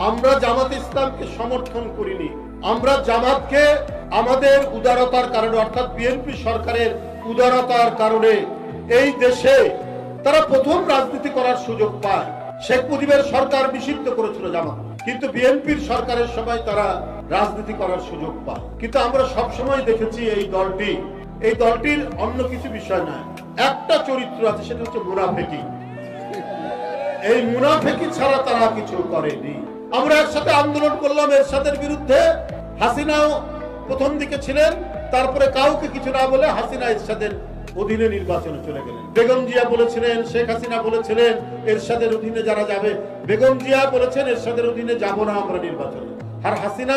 আমরা জামাত ইসলামকে সমর্থন করিনি, আমরা জামাতকে আমাদের উদারতার কারণে অর্থাৎ বিএনপি সরকারের উদারতার কারণে এই দেশে তারা প্রথম রাজনীতি করার সুযোগ পায়। শেখ মুজিবের সরকার নিষিদ্ধ করেছিল জামাত, কিন্তু বিএনপির সরকারের সময় তারা রাজনীতি করার সুযোগ পায়। কিন্তু আমরা সবসময় দেখেছি এই দলটির অন্য কিছু বিষয় নয়, একটা চরিত্র আছে, সেটা হচ্ছে মুনাফেকি। এই মুনাফেকি ছাড়া তারা কিছু করেনি। আমরা একসাথে আন্দোলন করলাম এরশাদের বিরুদ্ধে, হাসিনাও প্রথম দিকে ছিলেন, তারপরে কাউকে কিছু না বলে হাসিনা এরশাদের অধীনে নির্বাচনে চলে গেলেন। বেগম জিয়া বলেছিলেন, শেখ হাসিনা বলেছিলেন এরশাদের অধীনে যারা যাবে, বেগম জিয়া বলেছেন এরশাদের অধীনে যাব না আমরা নির্বাচনে, আর হাসিনা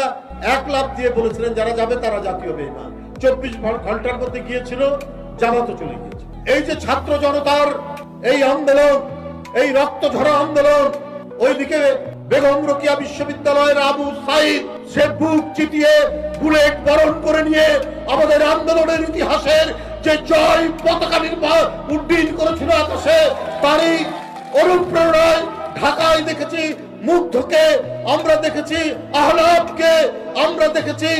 এক লাফ দিয়ে বলেছিলেন যারা যাবে তারা জাতীয় বেঈমান। 24 ঘন্টার মধ্যে গিয়েছিল, জামাতও চলে গিয়েছে। এই যে ছাত্র জনতার এই আন্দোলন, এই রক্ত ঝরা আন্দোলন, ওইদিকে বেগম রোকেয়া বিশ্ববিদ্যালয়ের আবু সাইদ সে বুক চিতিয়ে বুলেট বরণ করে নিয়ে আমাদের আন্দোলনের ইতিহাসের যে জয় পতাকা উড্ডীন করেছিল আকাশে, তারই অনুপ্রেরণায় ঢাকায় দেখেছি মুগ্ধকে, আমরা দেখেছি আহলাবকে, আমরা দেখেছি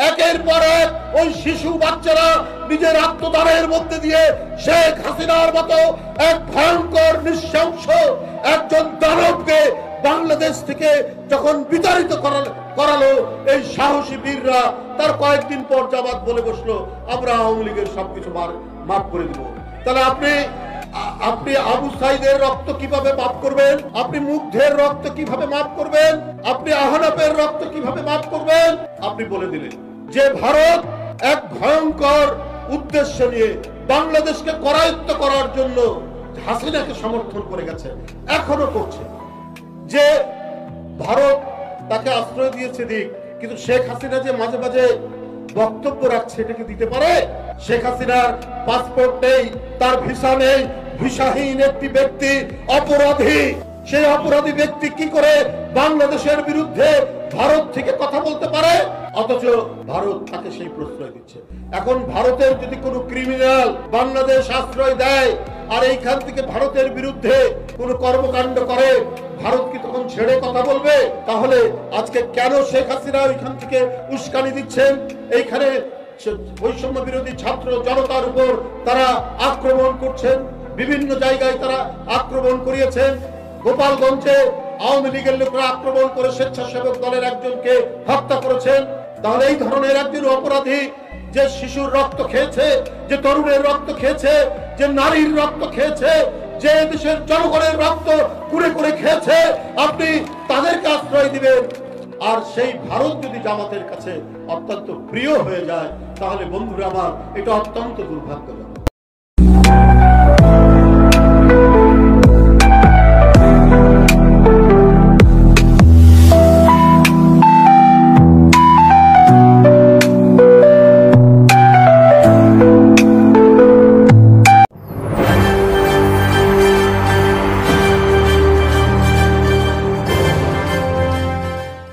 একের পর এক ওই শিশু বাচ্চারা নিজের আত্মদানের মধ্যে দিয়ে শেখ হাসিনার মতো এক ভয়ঙ্কর নৃশংস একজন দানবকে বাংলাদেশ থেকে যখন বিতাড়িত করালো এই সাহসী বীররা, তার কয়েকদিন পর জামাত বলে বসলো আমরা আওয়ামী লীগের সবকিছু মাফ করে দিব। তাহলে আপনি আবু সাইদের রক্ত কিভাবে মাফ করবেন? আপনি মুগ্ধের রক্ত কিভাবে মাফ করবেন? আপনি আহনাফের রক্ত কিভাবে মাফ করবেন? আপনি বলে দিলেন যে ভারত এক ভয়ঙ্কর উদ্দেশ্য নিয়ে বাংলাদেশকে করায়ত্ত করার জন্য হাসিনাকে সমর্থন করে গেছে, এখনো করছে। যে ভারত তাকে আশ্রয় দিয়েছে দিক, কিন্তু শেখ হাসিনা যে মাঝে মাঝে বক্তব্য রাখছে এটাকে দিতে পারে? শেখ হাসিনার পাসপোর্ট নেই, তার ভিসা নেই, ভিসাহীন একটি ব্যক্তি অপরাধী, সেই অপরাধী ব্যক্তি কি করে বাংলাদেশের বিরুদ্ধে ভারত থেকে কথা বলতে পারে? অথচ ভারত তাকে সেই প্রশ্রয় দিচ্ছে। এখন ভারতের যদি কোনো ক্রিমিনাল বাংলাদেশ আশ্রয় দেয় আর এইখান থেকে ভারতের বিরুদ্ধে কোনো কর্মকাণ্ড করে, ভারত কি তখন ছেড়ে কথা বলবে? তাহলে আজকে কেন শেখ হাসিনা ওইখান থেকে উস্কানি দিচ্ছেন? এইখানে বৈষম্য বিরোধী ছাত্র জনতার উপর তারা আক্রমণ করছেন, বিভিন্ন জায়গায় তারা আক্রমণ করিয়েছেন। গোপালগঞ্জে আওয়ামী লীগের লোকরা আক্রমণ করে স্বেচ্ছাসেবক দলের একজনকে হত্যা করেছেন। তাহলে এই ধরনের একজন অপরাধী যে শিশুর রক্ত খেয়েছে, যে তরুণের রক্ত খেয়েছে, যে নারীর রক্ত খেয়েছে, যে দেশের জনগণের রক্ত কুড়ে কুড়ে খেয়েছে, আপনি তাদেরকে আশ্রয় দিবেন? আর সেই ভারত যদি জামাতের কাছে অত্যন্ত প্রিয় হয়ে যায়, তাহলে বন্ধুরা আমার, এটা অত্যন্ত দুর্ভাগ্যজনক।